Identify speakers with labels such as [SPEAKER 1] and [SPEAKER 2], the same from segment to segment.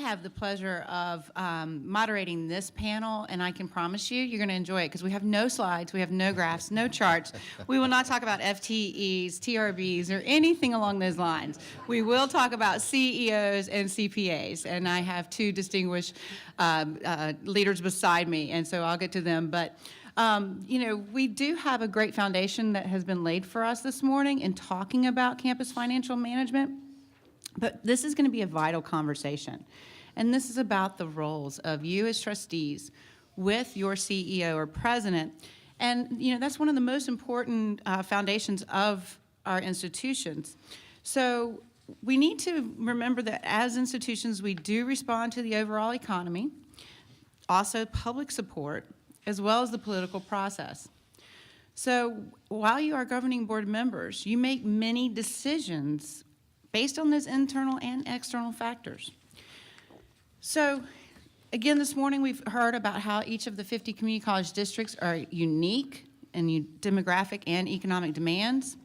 [SPEAKER 1] have the pleasure of moderating this panel, and I can promise you, you're going to enjoy it because we have no slides, we have no graphs, no charts. We will not talk about FTEs, TRBs, or anything along those lines. We will talk about CEOs and CPAs, and I have two distinguished leaders beside me, and so I'll get to them. But you know, we do have a great foundation that has been laid for us this morning in talking about campus financial management. But this is going to be a vital conversation, and this is about the roles of you as trustees with your CEO or president. And you know, that's one of the most important foundations of our institutions. So we need to remember that as institutions, we do respond to the overall economy, also public support, as well as the political process. So while you are governing board members, you make many decisions based on those internal and external factors. So again, this morning we've heard about how each of the 50 community college districts are unique in demographic and economic demands.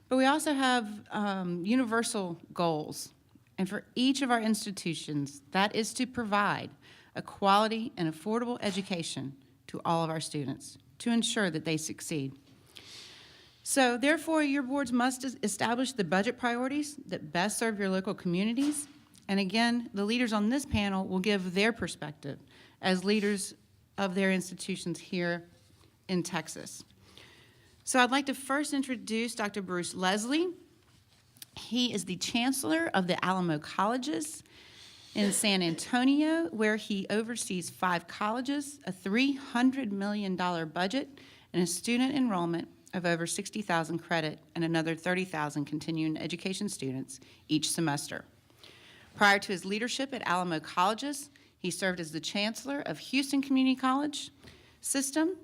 [SPEAKER 1] But we also have universal goals. And for each of our institutions, that is to provide a quality and affordable education to all of our students to ensure that they succeed. So therefore, your boards must establish the budget priorities that best serve your local communities. And again, the leaders on this panel will give their perspective as leaders of their institutions here in Texas. So I'd like to first introduce Dr. Bruce Leslie. He is the chancellor of the Alamo Colleges in San Antonio, where he oversees 5 colleges, a $300 million budget, and a student enrollment of over 60,000 credit and another 30,000 continuing education students each semester. Prior to his leadership at Alamo Colleges, he served as the chancellor of Houston Community College System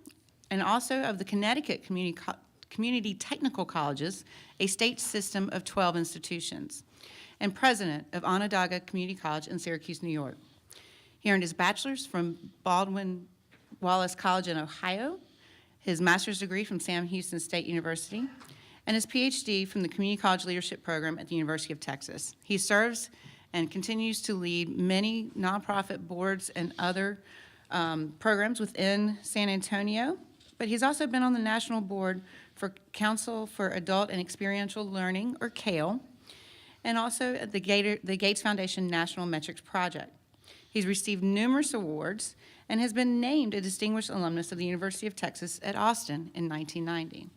[SPEAKER 1] and also of the Connecticut Community Technical Colleges, a state system of 12 institutions, and president of Onondaga Community College in Syracuse, New York. He earned his bachelor's from Baldwin Wallace College in Ohio, his master's degree from Sam Houston State University, and his PhD from the Community College Leadership Program at the University of Texas. He serves and continues to lead many nonprofit boards and other programs within San Antonio, but he's also been on the National Board for Council for Adult and Experiential Learning, or CALE, and also at the Gates Foundation National Metrics Project. He's received numerous awards and has been named a distinguished alumnus of the University of Texas at Austin in 1990.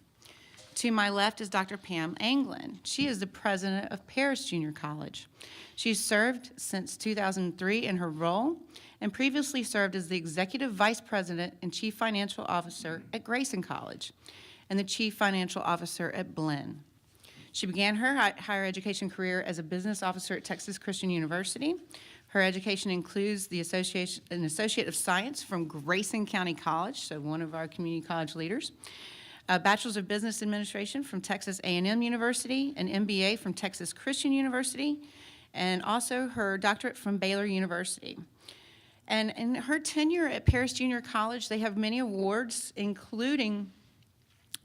[SPEAKER 1] To my left is Dr. Pam Anglin. She is the president of Paris Junior College. She's served since 2003 in her role and previously served as the executive vice president and chief financial officer at Grayson College and the chief financial officer at Blinn. She began her higher education career as a business officer at Texas Christian University. Her education includes an Associate of Science from Grayson County College, so one of our community college leaders, a Bachelor's of Business Administration from Texas A&M University, an MBA from Texas Christian University, and also her doctorate from Baylor University. And in her tenure at Paris Junior College, they have many awards, including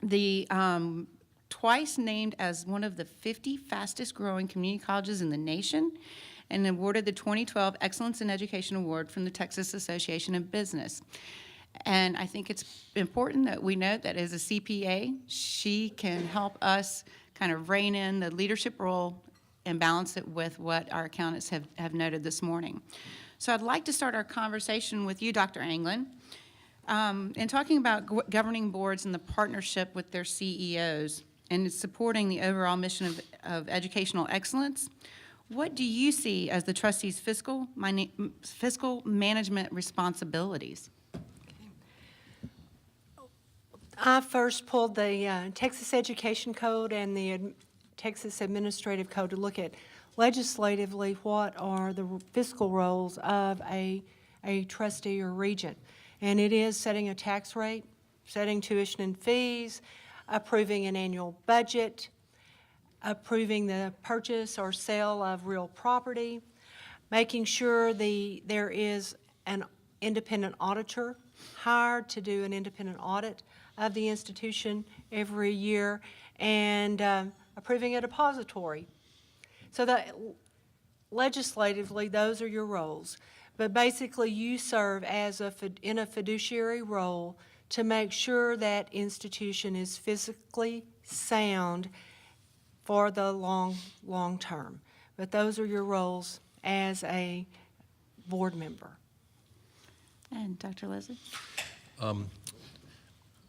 [SPEAKER 1] the twice named as one of the 50 fastest growing community colleges in the nation, and awarded the 2012 Excellence in Education Award from the Texas Association of Business. And I think it's important that we note that as a CPA, she can help us kind of rein in the leadership role and balance it with what our accountants have noted this morning. So I'd like to start our conversation with you, Dr. Anglin, in talking about governing boards and the partnership with their CEOs and supporting the overall mission of educational excellence. What do you see as the trustees' fiscal management responsibilities?
[SPEAKER 2] I first pulled the Texas Education Code and the Texas Administrative Code to look at legislatively what are the fiscal roles of a trustee or regent. And it is setting a tax rate, setting tuition and fees, approving an annual budget, approving the purchase or sale of real property, making sure there is an independent auditor hired to do an independent audit of the institution every year, and approving a depository. So the legislatively, those are your roles. But basically, you serve as in a fiduciary role to make sure that institution is fiscally sound for the long term. But those are your roles as a board member.
[SPEAKER 1] And Dr. Leslie?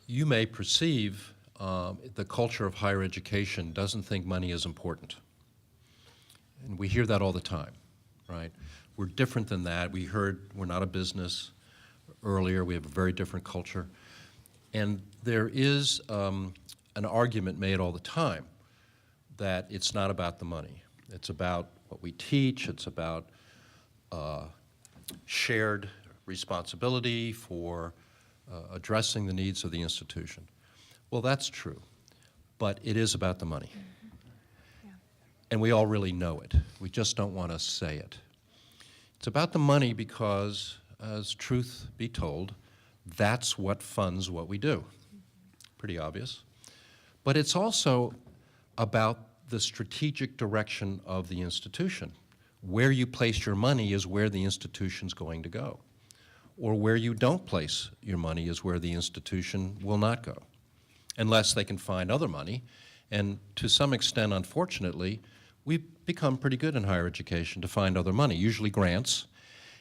[SPEAKER 3] You may perceive the culture of higher education doesn't think money is important. And we hear that all the time, right? We're different than that. We heard we're not a business earlier. We have a very different culture. And there is an argument made all the time that it's not about the money. It's about what we teach. It's about shared responsibility for addressing the needs of the institution. Well, that's true, but it is about the money.
[SPEAKER 2] Yeah.
[SPEAKER 3] And we all really know it. We just don't want to say it. It's about the money because, as truth be told, that's what funds what we do. Pretty obvious. But it's also about the strategic direction of the institution. Where you place your money is where the institution's going to go. Or where you don't place your money is where the institution will not go, unless they can find other money. And to some extent, unfortunately, we've become pretty good in higher education to find other money, usually grants.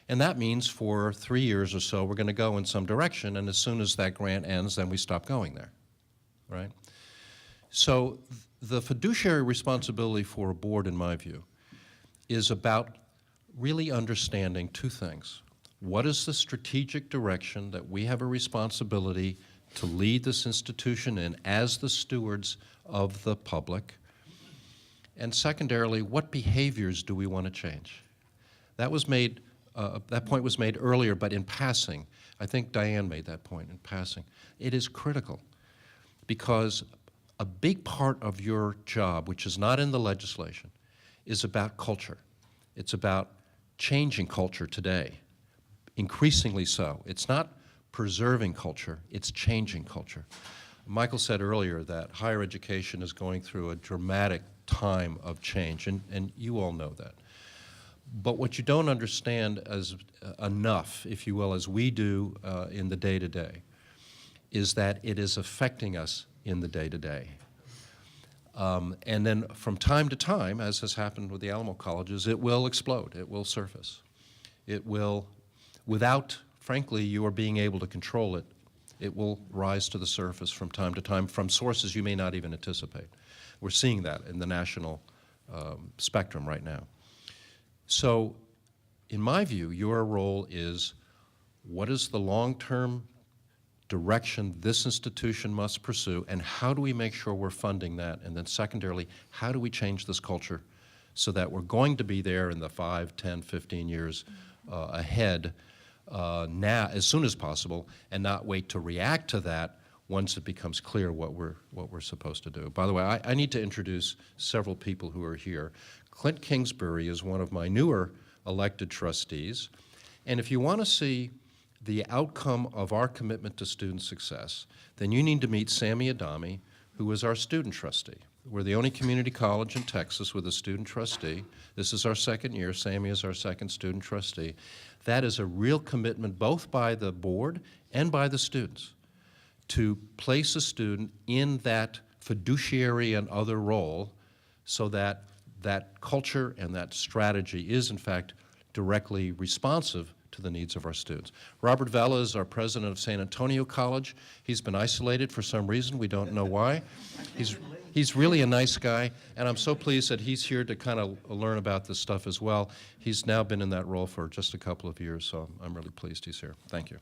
[SPEAKER 3] And that means for 3 years or so, we're going to go in some direction, and as soon as that grant ends, then we stop going there, right? So the fiduciary responsibility for a board, in my view, is about really understanding two things. What is the strategic direction that we have a responsibility to lead this institution in as the stewards of the public? And secondarily, what behaviors do we want to change? That point was made earlier, but in passing. I think Diane made that point in passing. It is critical because a big part of your job, which is not in the legislation, is about culture. It's about changing culture today, increasingly so. It's not preserving culture, it's changing culture. Michael said earlier that higher education is going through a dramatic time of change, and you all know that. But what you don't understand as enough, if you will, as we do in the day-to-day, is that it is affecting us in the day-to-day. And then from time to time, as has happened with the Alamo colleges, it will explode, it will surface. It will, without, frankly, your being able to control it, it will rise to the surface from time to time from sources you may not even anticipate. We're seeing that in the national spectrum right now. So, in my view, your role is what is the long-term direction this institution must pursue, and how do we make sure we're funding that? And then secondarily, how do we change this culture so that we're going to be there in the 5, 10, 15 years ahead now, as soon as possible, and not wait to react to that once it becomes clear what we're supposed to do. By the way, I need to introduce several people who are here. Clint Kingsbury is one of my newer elected trustees, and if you want to see the outcome of our commitment to student success, then you need to meet Sammy Adami, who is our student trustee. We're the only community college in Texas with a student trustee. This is our second year. Sammy is our second student trustee. That is a real commitment both by the board and by the students to place a student in that fiduciary and other role so that that culture and that strategy is, in fact, directly responsive to the needs of our students. Robert Vela is our president of San Antonio College. He's been isolated for some reason. We don't know why. He's really a nice guy, and I'm so pleased that he's here to kind of learn about this stuff as well. He's now been in that role for just a couple of years, so I'm really pleased he's here. Thank you.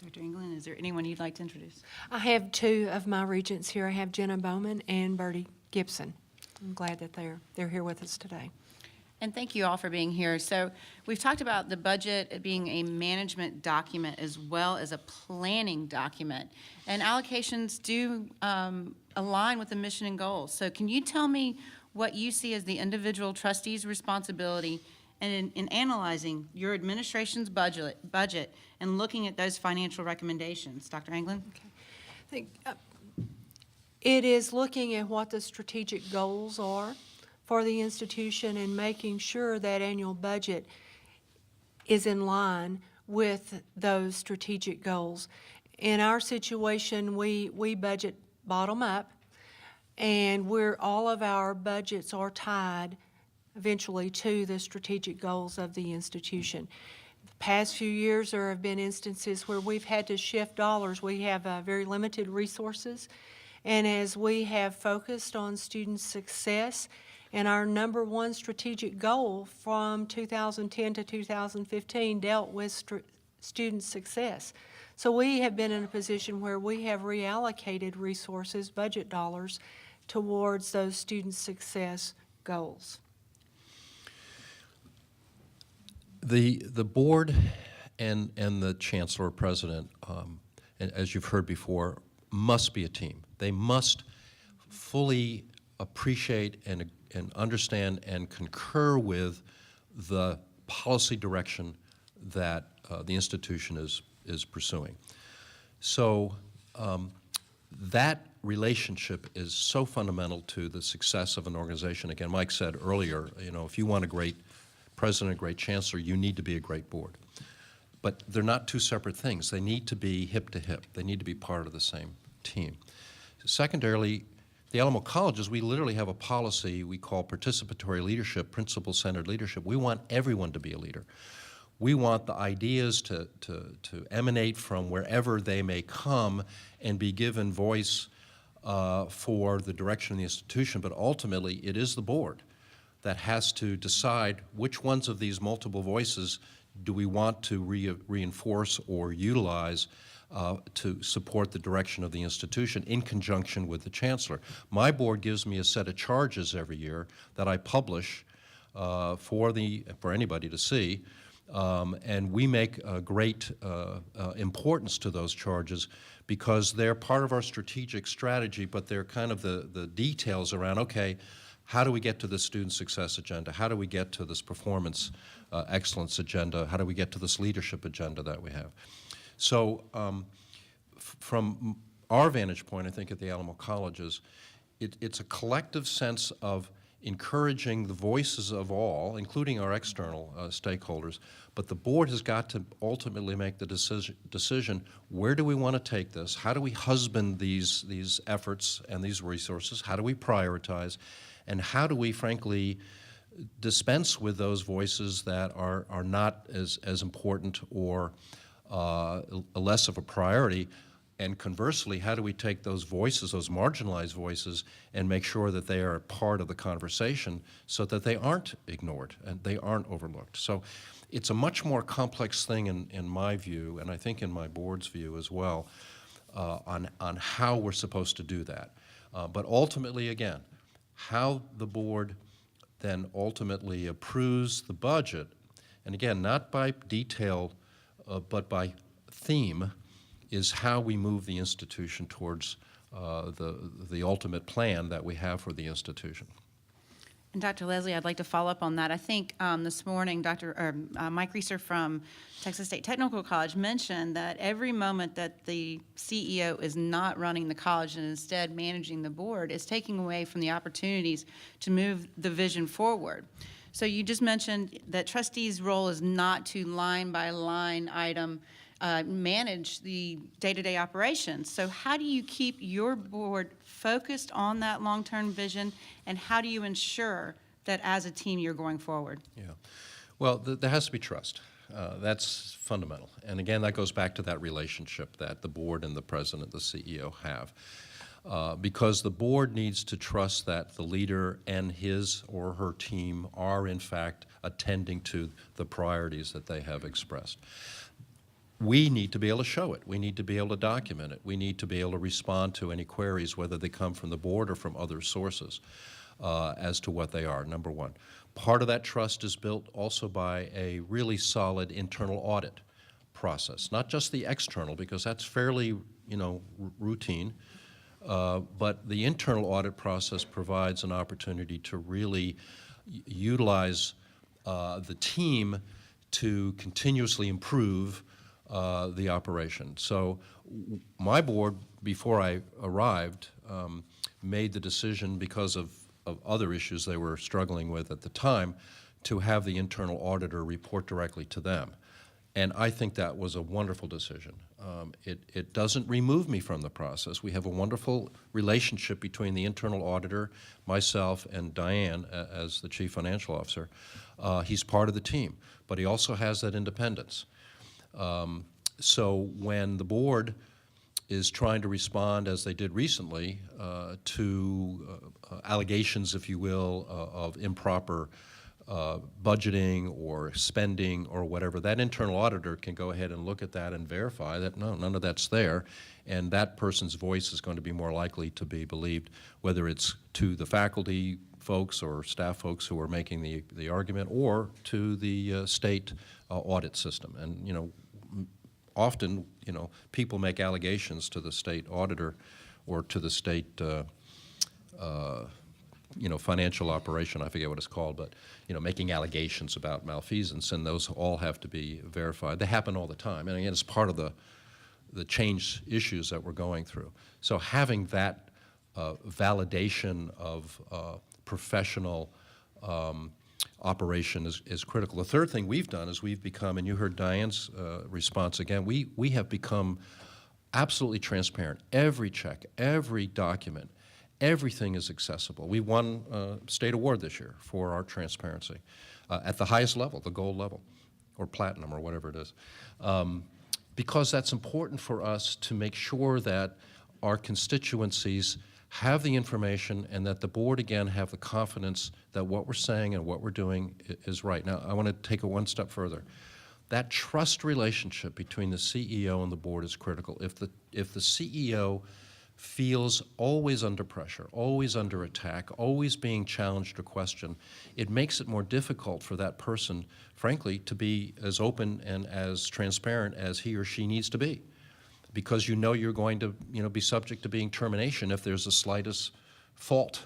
[SPEAKER 1] Dr. England, is there anyone you'd like to introduce?
[SPEAKER 2] I have two of my regents here. I have Jenna Bowman and Bertie Gibson. I'm glad that they're here with us today.
[SPEAKER 1] And thank you all for being here. So we've talked about the budget being a management document as well as a planning document. And allocations do align with the mission and goals. So can you tell me what you see as the individual trustee's responsibility and in analyzing your administration's budget and looking at those financial recommendations? Dr. England?
[SPEAKER 2] Okay. I think it is looking at what the strategic goals are for the institution and making sure that annual budget is in line with those strategic goals. In our situation, we budget bottom up, and all of our budgets are tied eventually to the strategic goals of the institution. The past few years, there have been instances where we've had to shift dollars. We have very limited resources, and as we have focused on student success, and our number one strategic goal from 2010 to 2015 dealt with student success. So we have been in a position where we have reallocated resources, budget dollars, towards those student success goals.
[SPEAKER 3] The board and the chancellor or president, and as you've heard before, must be a team. They must fully appreciate and understand and concur with the policy direction that the institution is pursuing. So that relationship is so fundamental to the success of an organization. Again, Mike said earlier, if you want a great president, a great chancellor, you need to be a great board. But they're not two separate things. They need to be hip to hip. They need to be part of the same team. Secondarily, the Alamo colleges, we literally have a policy we call participatory leadership, principle-centered leadership. We want everyone to be a leader. We want the ideas to emanate from wherever they may come and be given voice for the direction of the institution, but ultimately it is the board that has to decide which ones of these multiple voices do we want to reinforce or utilize to support the direction of the institution in conjunction with the chancellor. My board gives me a set of charges every year that I publish for anybody to see, and we make great importance to those charges because they're part of our strategic strategy, but they're kind of the details around, okay, how do we get to this student success agenda? How do we get to this performance excellence agenda? How do we get to this leadership agenda that we have? So from our vantage point, I think at the Alamo colleges, it's a collective sense of encouraging the voices of all, including our external stakeholders, but the board has got to ultimately make the decision, where do we want to take this? How do we husband these efforts and these resources? How do we prioritize? And how do we, frankly, dispense with those voices that are not as important or less of a priority? And conversely, how do we take those voices, those marginalized voices, and make sure that they are part of the conversation so that they aren't ignored and they aren't overlooked? So it's a much more complex thing in my view, and I think in my board's view as well, on how we're supposed to do that. But ultimately, again, how the board then ultimately approves the budget, and again, not by detail, but by theme, is how we move the institution towards the ultimate plan that we have for the institution.
[SPEAKER 1] And Dr. Leslie, I'd like to follow up on that. I think this morning, Mike Reeser from Texas State Technical College mentioned that every moment that the CEO is not running the college and instead managing the board is taking away from the opportunities to move the vision forward. So you just mentioned that trustees' role is not to line by line item manage the day-to-day operations. So how do you keep your board focused on that long-term vision, and how do you ensure that as a team you're going forward?
[SPEAKER 3] Yeah, well, there has to be trust. That's fundamental. And again, that goes back to that relationship that the board and the president, the CEO have. Because the board needs to trust that the leader and his or her team are in fact attending to the priorities that they have expressed. We need to be able to show it. We need to be able to document it. We need to be able to respond to any queries, whether they come from the board or from other sources, as to what they are, number one. Part of that trust is built also by a really solid internal audit process, not just the external, because that's fairly, routine, but the internal audit process provides an opportunity to really utilize the team to continuously improve the operation. So my board, before I arrived, made the decision because of of other issues they were struggling with at the time, to have the internal auditor report directly to them. And I think that was a wonderful decision. It doesn't remove me from the process. We have a wonderful relationship between the internal auditor, myself, and Diane as the chief financial officer. He's part of the team, but he also has that independence. So when the board is trying to respond, as they did recently, to allegations, if you will, of improper budgeting or spending or whatever, that internal auditor can go ahead and look at that and verify that no, none of that's there, and that person's voice is going to be more likely to be believed, whether it's to the faculty folks or staff folks who are making the argument, or to the state audit system. And, you know, often, you know, people make allegations to the state auditor or to the state you know, financial operation, I forget what it's called, but, you know, making allegations about malfeasance, and those all have to be verified. They happen all the time, and again, it's part of the change issues that we're going through. So having that validation of professional operation is critical. The third thing we've done is we've become, and you heard Diane's response again, we have become absolutely transparent. Every check, every document, everything is accessible. We won a state award this year for our transparency at the highest level, the gold level, or platinum, or whatever it is. Because that's important for us to make sure that our constituencies have the information, and that the board, again, have the confidence that what we're saying and what we're doing is right. Now, I want to take it one step further. That trust relationship between the CEO and the board is critical. If the CEO feels always under pressure, always under attack, always being challenged or questioned, it makes it more difficult for that person, frankly, to be as open and as transparent as he or she needs to be. Because you know you're going to, you know, be subject to being termination if there's the slightest fault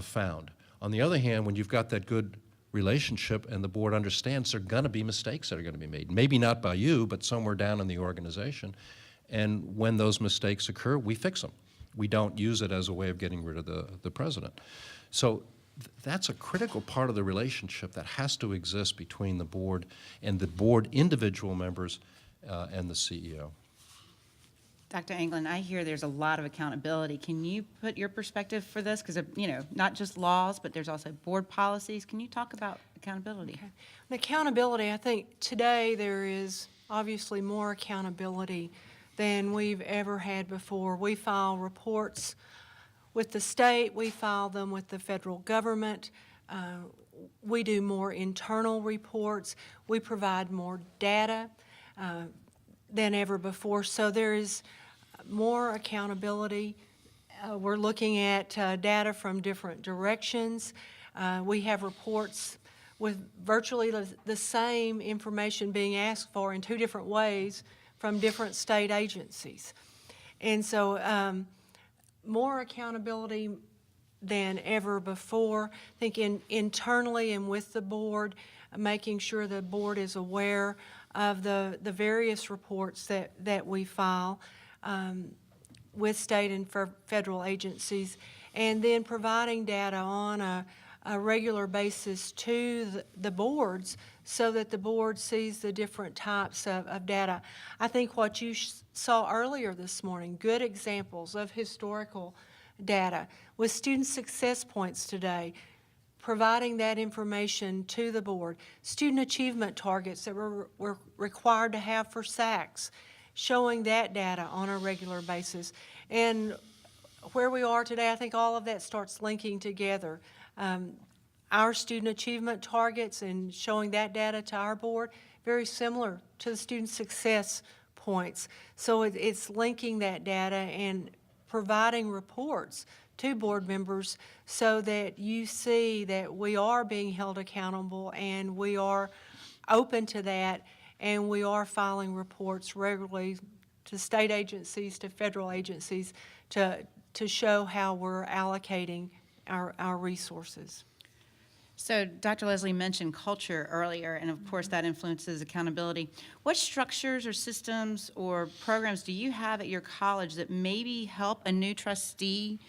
[SPEAKER 3] found. On the other hand, when you've got that good relationship and the board understands there are going to be mistakes that are going to be made, maybe not by you, but somewhere down in the organization, and when those mistakes occur, we fix them. We don't use it as a way of getting rid of the president. So that's a critical part of the relationship that has to exist between the board and the board individual members and the CEO.
[SPEAKER 1] Dr. Anglin, I hear there's a lot of accountability. Can you put your perspective for this? Because, you know, not just laws, but there's also board policies. Can you talk about accountability?
[SPEAKER 2] Okay. And accountability, I think today there is obviously more accountability than we've ever had before. We file reports with the state, we file them with the federal government. We do more internal reports. We provide more data than ever before. So there is more accountability. We're looking at data from different directions. We have reports with virtually the same information being asked for in two different ways from different state agencies. And so more accountability than ever before. I think internally and with the board, making sure the board is aware of the various reports that we file with state and federal agencies, and then providing data on a regular basis to the boards so that the board sees the different types of data. I think what you saw earlier this morning, good examples of historical data with student success points today, providing that information to the board, student achievement targets that we're required to have for SACs, showing that data on a regular basis. And where we are today, I think all of that starts linking together. Our student achievement targets and showing that data to our board, very similar to the student success points. So it's linking that data and providing reports to board members so that you see that we are being held accountable and we are open to that, and we are filing reports regularly to state agencies, to federal agencies, to show how we're allocating our resources.
[SPEAKER 1] So Dr. Leslie mentioned culture earlier, and of course that influences accountability. What structures or systems or programs do you have at your college that maybe help a new trustee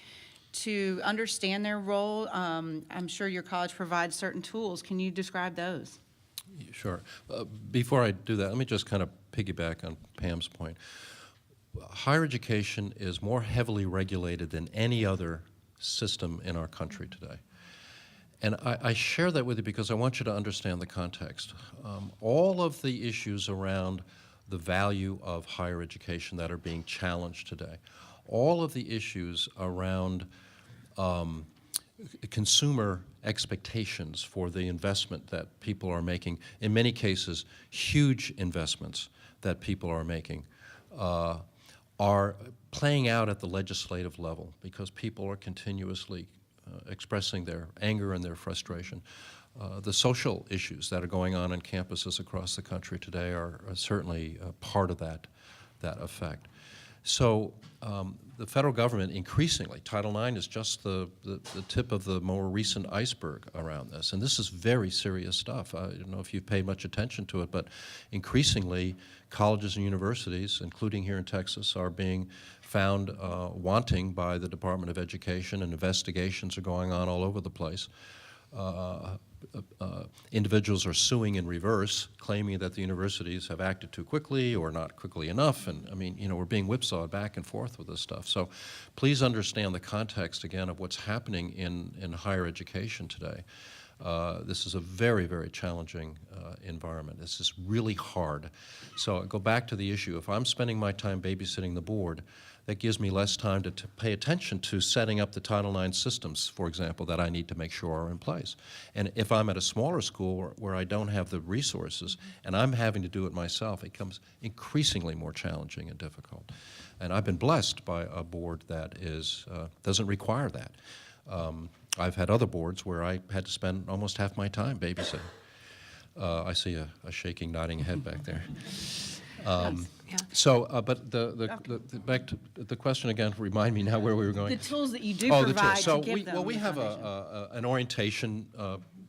[SPEAKER 1] to understand their role? I'm sure your college provides certain tools. Can you describe those?
[SPEAKER 3] Sure. Before I do that, let me just kind of piggyback on Pam's point. Higher education is more heavily regulated than any other system in our country today. And I share that with you because I want you to understand the context. All of the issues around the value of higher education that are being challenged today, all of the issues around consumer expectations for the investment that people are making, in many cases, huge investments that people are making, are playing out at the legislative level because people are continuously expressing their anger and their frustration. The social issues that are going on campuses across the country today are certainly part of that effect. So the federal government increasingly, Title IX is just the tip of the more recent iceberg around this. And this is very serious stuff. I don't know if you've paid much attention to it, but increasingly colleges and universities, including here in Texas, are being found wanting by the Department of Education, and investigations are going on all over the place. Individuals are suing in reverse, claiming that the universities have acted too quickly or not quickly enough. And I mean, we're being whipsawed back and forth with this stuff. So please understand the context, again, of what's happening in higher education today. This is a very, very challenging environment. This is really hard. So I go back to the issue. If I'm spending my time babysitting the board, that gives me less time to pay attention to setting up the Title IX systems, for example, that I need to make sure are in place. And if I'm at a smaller school where I don't have the resources and I'm having to do it myself, it becomes increasingly more challenging and difficult. And I've been blessed by a board that doesn't require that. I've had other boards where I had to spend almost half my time babysitting. I see a shaking, nodding head back there.
[SPEAKER 2] Yeah.
[SPEAKER 3] So, but back to the question again, remind me now where we were going.
[SPEAKER 1] The tools that you do
[SPEAKER 3] The
[SPEAKER 1] provide
[SPEAKER 3] tools. So
[SPEAKER 1] to give them
[SPEAKER 3] well, we have
[SPEAKER 1] information.
[SPEAKER 3] an orientation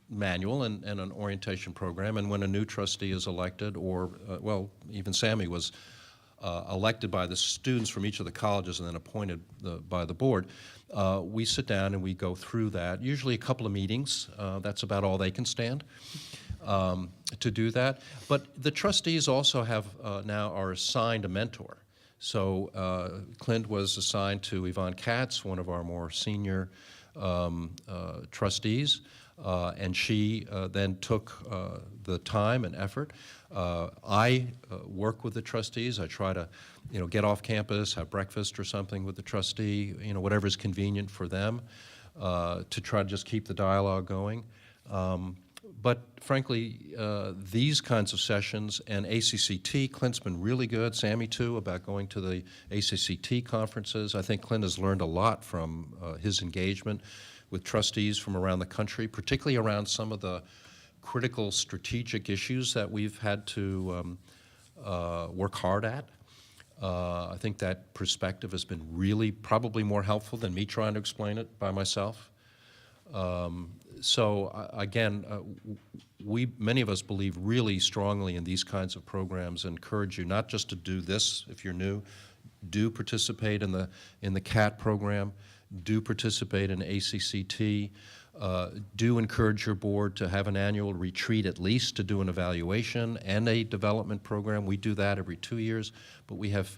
[SPEAKER 3] manual and an orientation program, and when a new trustee is elected, or, well, even Sammy was elected by the students from each of the colleges and then appointed by the board, we sit down and we go through that, usually a couple of meetings. That's about all they can stand to do that. But the trustees also have now are assigned a mentor. So Clint was assigned to Yvonne Katz, one of our more senior trustees, and she then took the time and effort. I work with the trustees. I try to, get off campus, have breakfast or something with the trustee, whatever is convenient for them, to try to just keep the dialogue going. But frankly, these kinds of sessions and ACCT, Clint's been really good, Sammy too, about going to the ACCT conferences. I think Clint has learned a lot from his engagement with trustees from around the country, particularly around some of the critical strategic issues that we've had to work hard at. I think that perspective has been really probably more helpful than me trying to explain it by myself. So again, many of us believe really strongly in these kinds of programs, encourage you not just to do this if you're new, do participate in the CAT program, do participate in ACCT, do encourage your board to have an annual retreat at least to do an evaluation and a development program. We do that every 2 years, but we have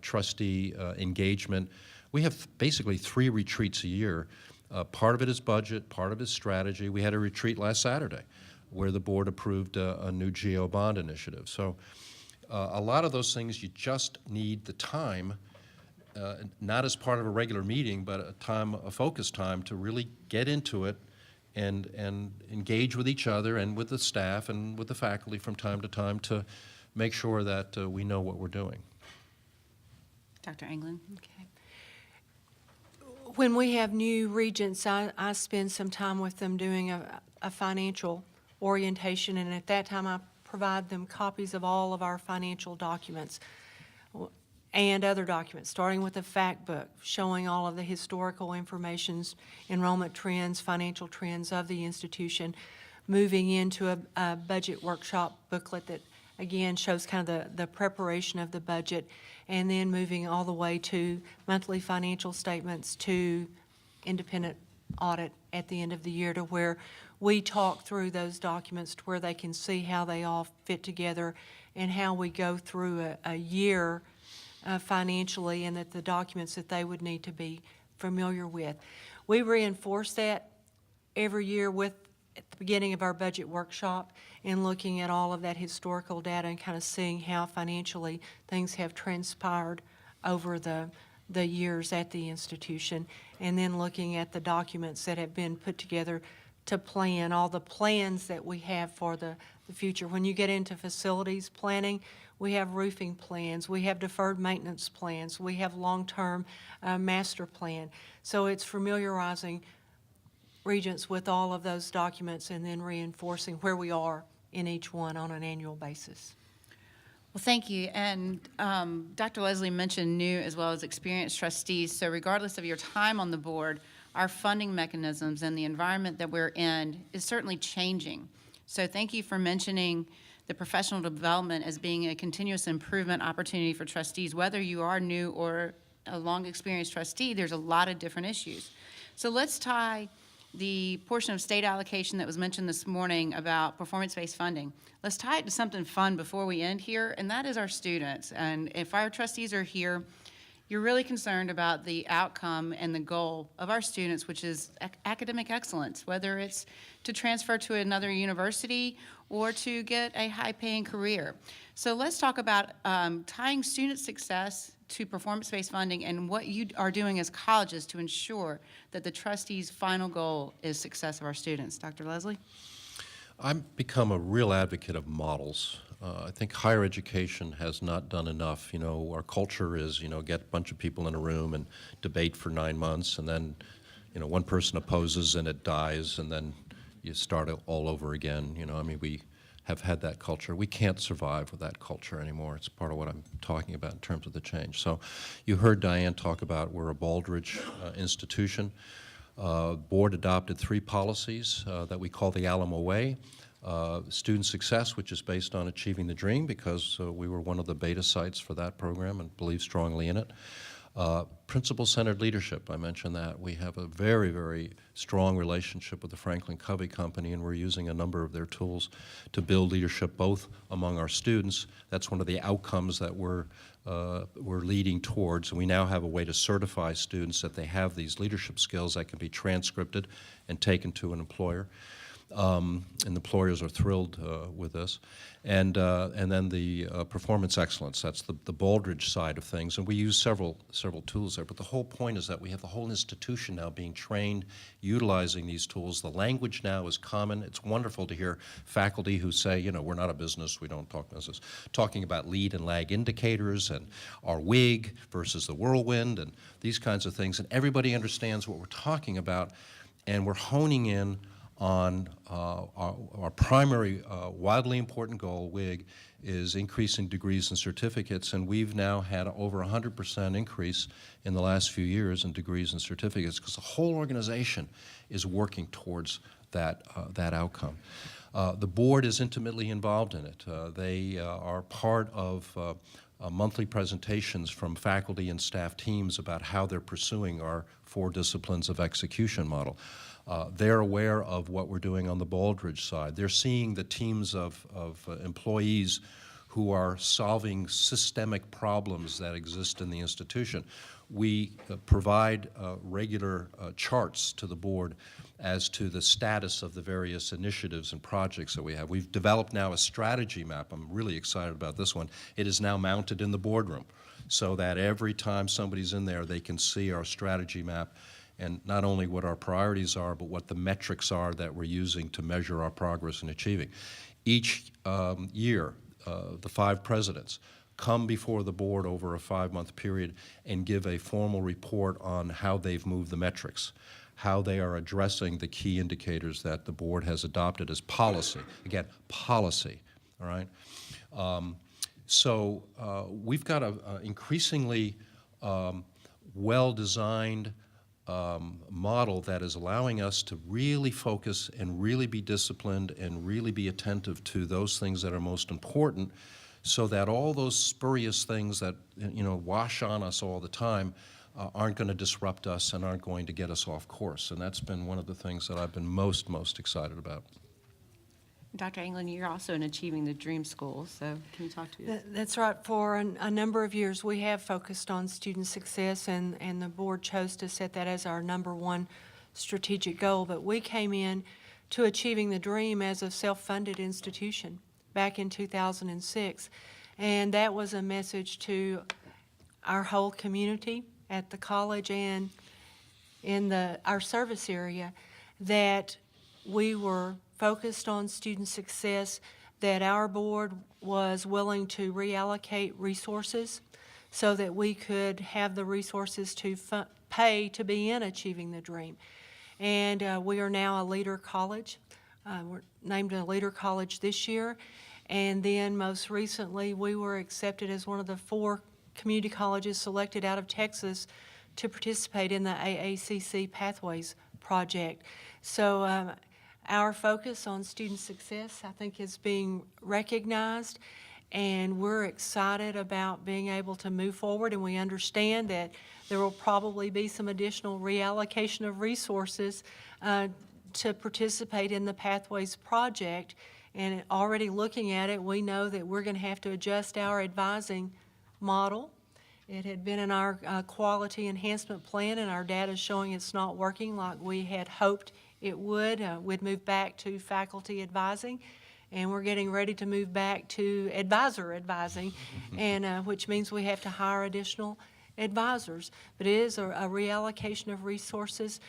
[SPEAKER 3] trustee engagement. We have basically 3 retreats a year. Part of it is budget, part of it is strategy. We had a retreat last Saturday where the board approved a new GO bond initiative. So a lot of those things you just need the time, not as part of a regular meeting, but a focus time to really get into it and engage with each other and with the staff and with the faculty from time to time to make sure that we know what we're doing.
[SPEAKER 1] Dr. Anglin?
[SPEAKER 2] Okay. When we have new regents, I spend some time with them doing a financial orientation, and at that time I provide them copies of all of our financial documents and other documents, starting with a fact book showing all of the historical informations, enrollment trends, financial trends of the institution, moving into a budget workshop booklet that again shows kind of the preparation of the budget, and then moving all the way to monthly financial statements, to independent audit at the end of the year, to where we talk through those documents to where they can see how they all fit together and how we go through a year financially, and that the documents that they would need to be familiar with. We reinforce that every year at the beginning of our budget workshop, and looking at all of that historical data and kind of seeing how financially things have transpired over the years at the institution, and then looking at the documents that have been put together to plan, all the plans that we have for the future. When you get into facilities planning, we have roofing plans, we have deferred maintenance plans, we have long-term master plan. So it's familiarizing Regents with all of those documents and then reinforcing where we are in each one on an annual basis.
[SPEAKER 1] Well, thank you. And Dr. Leslie mentioned new as well as experienced trustees. So regardless of your time on the board, our funding mechanisms and the environment that we're in is certainly changing. So thank you for mentioning the professional development as being a continuous improvement opportunity for trustees. Whether you are new or a long experienced trustee, there's a lot of different issues. So let's tie the portion of state allocation that was mentioned this morning about performance-based funding. Let's tie it to something fun before we end here, and that is our students. And if our trustees are here, you're really concerned about the outcome and the goal of our students, which is academic excellence, whether it's to transfer to another university or to get a high-paying career. So let's talk about tying student success to performance-based funding and what you are doing as colleges to ensure that the trustees' final goal is success of our students. Dr. Leslie?
[SPEAKER 3] I've become a real advocate of models. I think higher education has not done enough. You know, our culture is, get a bunch of people in a room and debate for 9 months, and then, one person opposes and it dies, and then you start it all over again. We have had that culture. We can't survive with that culture anymore. It's part of what I'm talking about in terms of the change. So you heard Diane talk about we're a Baldrige institution. Board adopted 3 policies that we call the Alamo Way. Student success, which is based on achieving the dream, because we were one of the beta sites for that program and believe strongly in it. Principal-centered leadership, I mentioned that. We have a very, very strong relationship with the Franklin Covey Company, and we're using a number of their tools to build leadership both among our students. That's one of the outcomes that we're leading towards. And we now have a way to certify students that they have these leadership skills that can be transcripted and taken to an employer. And employers are thrilled with this. And then the performance excellence, that's the Baldrige side of things. And we use several tools there. But the whole point is that we have the whole institution now being trained, utilizing these tools. The language now is common. It's wonderful to hear faculty who say, we're not a business, we don't talk business, talking about lead and lag indicators and our WIG versus the whirlwind and these kinds of things. And everybody understands what we're talking about, and we're honing in on our primary, wildly important goal, WIG, is increasing degrees and certificates, and we've now had over 100% increase in the last few years in degrees and certificates, because the whole organization is working towards that outcome. The board is intimately involved in it. They are part of monthly presentations from faculty and staff teams about how they're pursuing our 4 disciplines of execution model. They're aware of what we're doing on the Baldrige side. They're seeing the teams of employees who are solving systemic problems that exist in the institution. We provide regular charts to the board as to the status of the various initiatives and projects that we have. We've developed now a strategy map. I'm really excited about this one. It is now mounted in the boardroom so that every time somebody's in there, they can see our strategy map, and not only what our priorities are, but what the metrics are that we're using to measure our progress in achieving. Each year, the 5 presidents come before the board over a 5-month period and give a formal report on how they've moved the metrics, how they are addressing the key indicators that the board has adopted as policy. Again, policy, all right? So we've got an increasingly well-designed model that is allowing us to really focus and really be disciplined and really be attentive to those things that are most important, so that all those spurious things that wash on us all the time aren't going to disrupt us and aren't going to get us off course. And that's been one of the things that I've been most excited about.
[SPEAKER 1] Dr. England, you're also in Achieving the Dream School, so can you talk to us?
[SPEAKER 2] That's right. For a number of years, we have focused on student success, and the board chose to set that as our number one strategic goal. But we came in to Achieving the Dream as a self-funded institution back in 2006, and that was a message to our whole community at the college and in our service area that we were focused on student success, that our board was willing to reallocate resources so that we could have the resources to pay to be in Achieving the Dream. And we are now a leader college. We're named a leader college this year. And then most recently, we were accepted as one of the 4 community colleges selected out of Texas to participate in the AACC Pathways project. So our focus on student success, I think, is being recognized, and we're excited about being able to move forward, and we understand that there will probably be some additional reallocation of resources to participate in the Pathways project. And already looking at it, we know that we're going to have to adjust our advising model. It had been in our quality enhancement plan, and our data is showing it's not working like we had hoped it would. We'd move back to faculty advising, and we're getting ready to move back to advisor advising, and which means we have to hire additional advisors. But it is a reallocation of resources,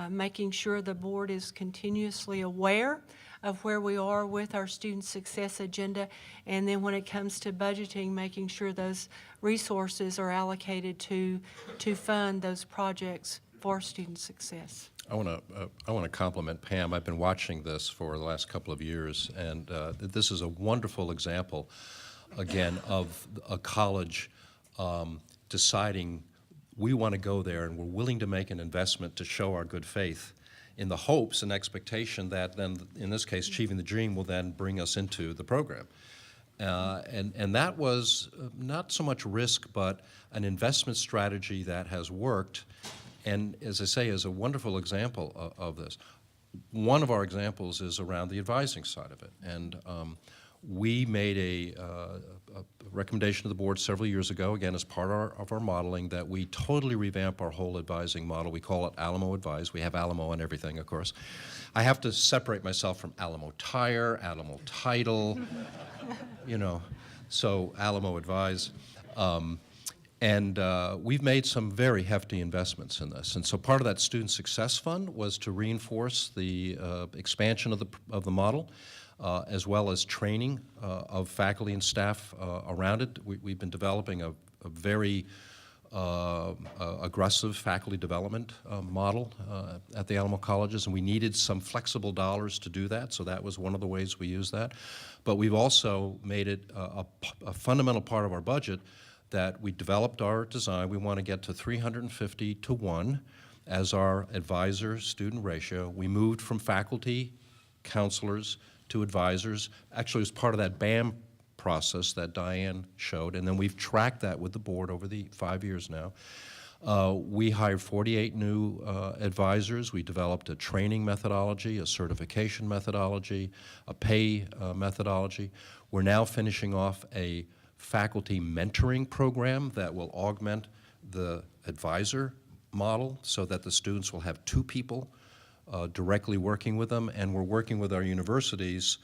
[SPEAKER 2] making sure the board is continuously aware of where we are with our student success agenda, and then when it comes to budgeting, making sure those resources are allocated to fund those projects for student success.
[SPEAKER 3] I want to compliment Pam. I've been watching this for the last couple of years, and this is a wonderful example, again, of a college deciding we want to go there and we're willing to make an investment to show our good faith in the hopes and expectation that then, in this case, Achieving the Dream will then bring us into the program. And that was not so much risk, but an investment strategy that has worked, and as I say, is a wonderful example of this. One of our examples is around the advising side of it, and we made a recommendation to the board several years ago, again, as part of our modeling, that we totally revamp our whole advising model. We call it Alamo Advise. We have Alamo on everything, of course. I have to separate myself from Alamo Tire, Alamo Title, so Alamo Advise. And we've made some very hefty investments in this. And so part of that Student Success Fund was to reinforce the expansion of the model, as well as training of faculty and staff around it. We've been developing a very aggressive faculty development model at the Alamo colleges, and we needed some flexible dollars to do that, so that was one of the ways we used that. But we've also made it a fundamental part of our budget that we developed our design. We want to get to 350 to 1 as our advisor-student ratio. We moved from faculty, counselors, to advisors. Actually, it was part of that BAM process that Diane showed, and then we've tracked that with the board over the 5 years now. We hired 48 new advisors. We developed a training methodology, a certification methodology, a pay methodology. We're now finishing off a faculty mentoring program that will augment the advisor model so that the students will have 2 people directly working with them, and we're working with our universities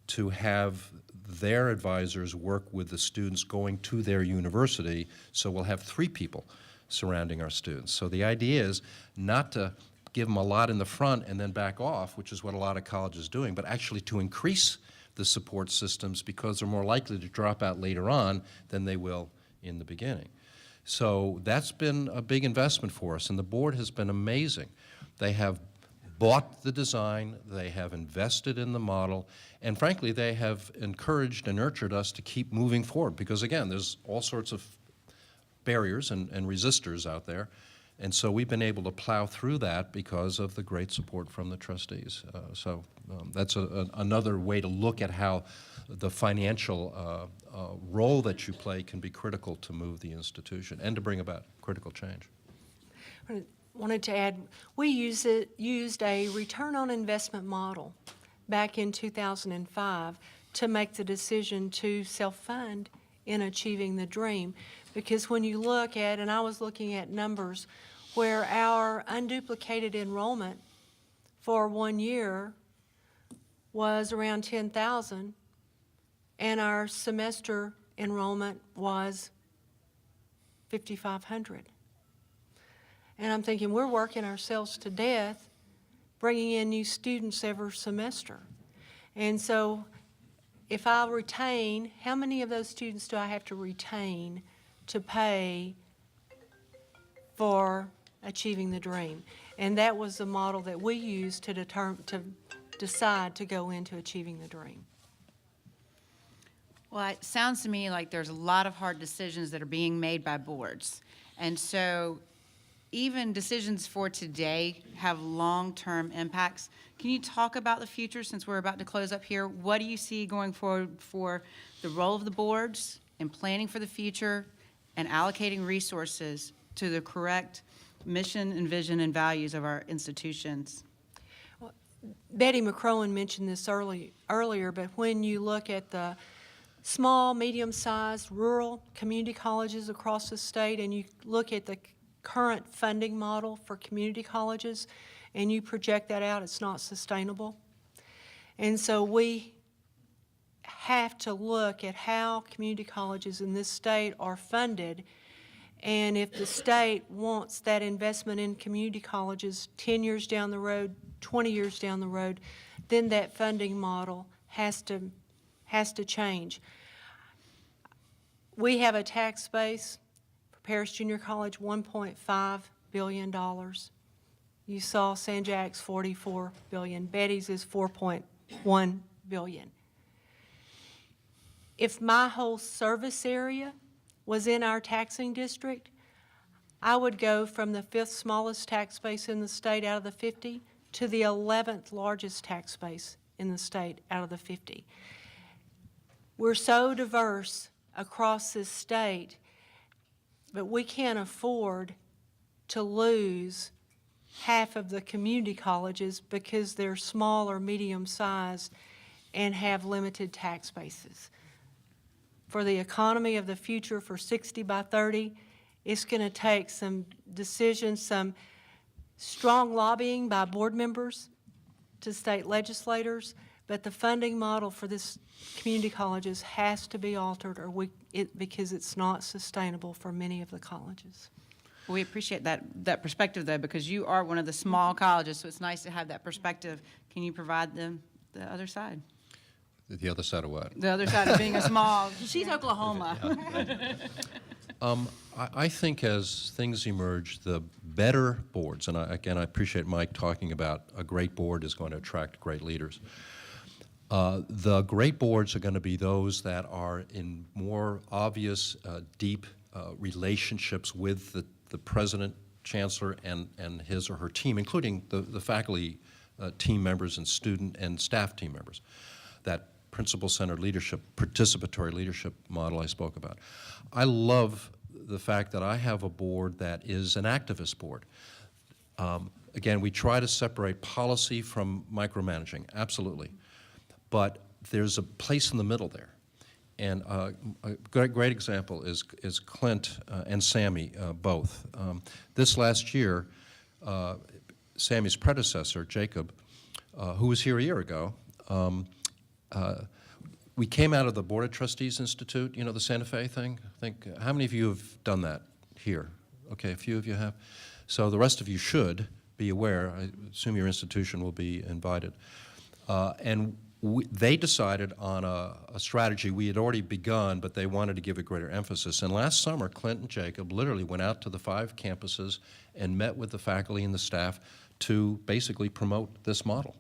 [SPEAKER 3] to have their advisors work with the students going to their university, so we'll have 3 people surrounding our students. So the idea is not to give them a lot in the front and then back off, which is what a lot of colleges are doing, but actually to increase the support systems because they're more likely to drop out later on than they will in the beginning. So that's been a big investment for us, and the board has been amazing. They have bought the design, they have invested in the model, and frankly, they have encouraged and nurtured us to keep moving forward because, again, there's all sorts of barriers and resistors out there, and so we've been able to plow through that because of the great support from the trustees. That's another way to look at how the financial role that you play can be critical to move the institution and to bring about critical change.
[SPEAKER 2] wanted to add, we used a return on investment model back in 2005 to make the decision to self-fund in achieving the dream. Because when you look at, and I was looking at numbers where our unduplicated enrollment for 1 year was around 10,000, and our semester enrollment was 5,500. And I'm thinking, we're working ourselves to death bringing in new students every semester. And so if I retain, how many of those students do I have to retain to pay for achieving the dream? And that was the model that we used to decide to go into achieving the dream.
[SPEAKER 1] Well, it sounds to me like there's a lot of hard decisions that are being made by boards. And so even decisions for today have long-term impacts. Can you talk about the future since we're about to close up here? What do you see going forward for the role of the boards in planning for the future and allocating resources to the correct mission and vision and values of our institutions?
[SPEAKER 2] Betty McCrowan mentioned this earlier, but when you look at the small, medium-sized, rural community colleges across the state, and you look at the current funding model for community colleges, and you project that out, it's not sustainable. And so we have to look at how community colleges in this state are funded, and if the state wants that investment in community colleges 10 years down the road, 20 years down the road, then that funding model has to change. We have a tax base for Paris Junior College, $1.5 billion. You saw San Jack's $44 billion. Betty's is $4.1 billion. If my whole service area was in our taxing district, I would go from the 5th smallest tax base in the state out of the 50 to the 11th largest tax base in the state out of the 50. We're so diverse across this state, but we can't afford to lose half of the community colleges because they're small or medium-sized and have limited tax bases. For the economy of the future, for 60 by 30, it's going to take some decisions, some strong lobbying by board members to state legislators, but the funding model for this community colleges has to be altered because it's not sustainable for many of the colleges.
[SPEAKER 1] We appreciate that perspective, though, because you are one of the small colleges, so it's nice to have that perspective. Can you provide them the other side?
[SPEAKER 3] The other side of what?
[SPEAKER 1] The other side of being a small, she's Oklahoma.
[SPEAKER 3] I think as things emerge, the better boards, and again, I appreciate Mike talking about a great board is going to attract great leaders. The great boards are going to be those that are in more obvious, deep relationships with the president, chancellor, and his or her team, including the faculty team members and student and staff team members. That principal-centered leadership, participatory leadership model I spoke about. I love the fact that I have a board that is an activist board. Again, we try to separate policy from micromanaging, absolutely. But there's a place in the middle there. And a great example is Clint and Sammy both. This last year, Sammy's predecessor, Jacob, who was here a year ago, we came out of the Board of Trustees Institute, you know, the Santa Fe thing. I think, how many of you have done that here? Okay, a few of you have. So the rest of you should be aware. I assume your institution will be invited. They decided on a strategy we had already begun, but they wanted to give it greater emphasis. And last summer, Clint and Jacob literally went out to the 5 campuses and met with the faculty and the staff to basically promote this model.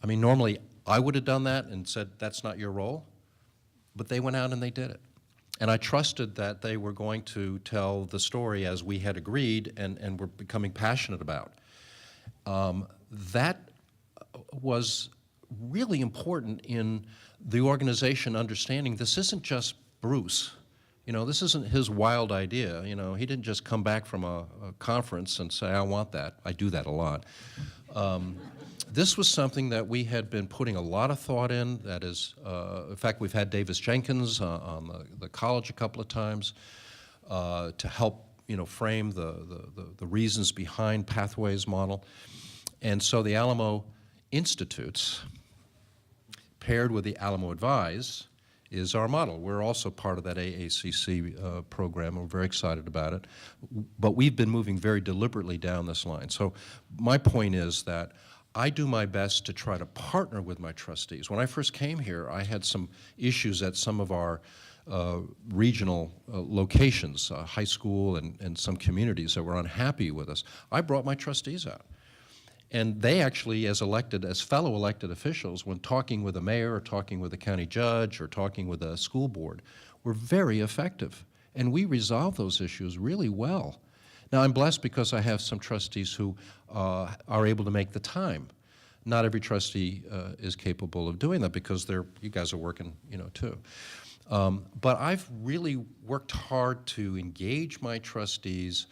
[SPEAKER 3] I mean, normally I would have done that and said, that's not your role, but they went out and they did it. And I trusted that they were going to tell the story as we had agreed and were becoming passionate about. That was really important in the organization understanding this isn't just Bruce You know, this isn't his wild idea. You know, he didn't just come back from a conference and say, I want that. I do that a lot. This was something that we had been putting a lot of thought in. That is, in fact, we've had Davis Jenkins on the college a couple of times to help, you know, frame the reasons behind Pathways model. And so the Alamo Institutes, paired with the Alamo Advise, is our model. We're also part of that AACC program. We're very excited about it. But we've been moving very deliberately down this line. So my point is that I do my best to try to partner with my trustees. When I first came here, I had some issues at some of our regional locations, high school and some communities that were unhappy with us. I brought my trustees out. And they actually, as fellow elected officials, when talking with a mayor or talking with a county judge or talking with a school board, were very effective. And we resolved those issues really well. Now, I'm blessed because I have some trustees who are able to make the time. Not every trustee is capable of doing that because you guys are working, you know, too. But I've really worked hard to engage my trustees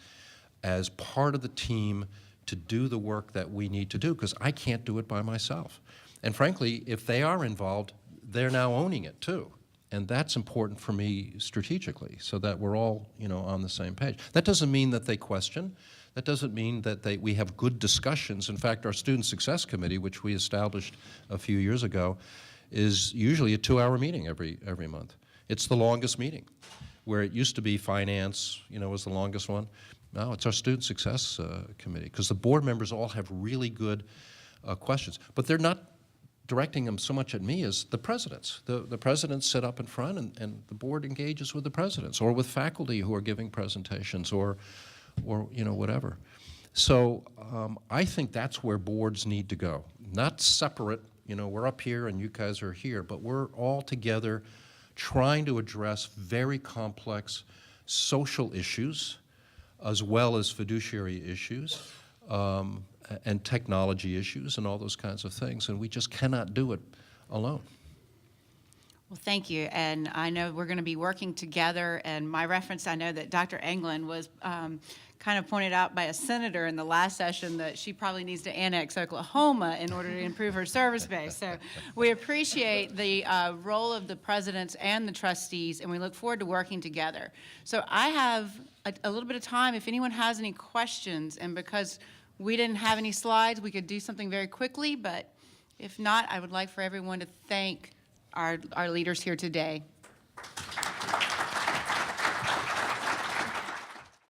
[SPEAKER 3] as part of the team to do the work that we need to do, because I can't do it by myself. And frankly, if they are involved, they're now owning it too. And that's important for me strategically, so that we're all, you know, on the same page. That doesn't mean that they question. That doesn't mean that we have good discussions. In fact, our Student Success Committee, which we established a few years ago, is usually a 2-hour meeting every month. It's the longest meeting. Where it used to be finance, you know, was the longest one. Now it's our Student Success Committee, because the board members all have really good questions. But they're not directing them so much at me as the presidents. The presidents sit up in front, and the board engages with the presidents or with faculty who are giving presentations or you know, whatever. So I think that's where boards need to go. Not separate, you know, we're up here and you guys are here, but we're all together trying to address very complex social issues as well as fiduciary issues. And technology issues and all those kinds of things, and we just cannot do it alone.
[SPEAKER 1] Well, thank you, and I know we're going to be working together, and my reference, I know that Dr. Englund was kind of pointed out by a senator in the last session that she probably needs to annex Oklahoma in order to improve her service base. So we appreciate the role of the presidents and the trustees, and we look forward to working together. So I have a little bit of time if anyone has any questions, and because we didn't have any slides, we could do something very quickly, but if not, I would like for everyone to thank our leaders here today.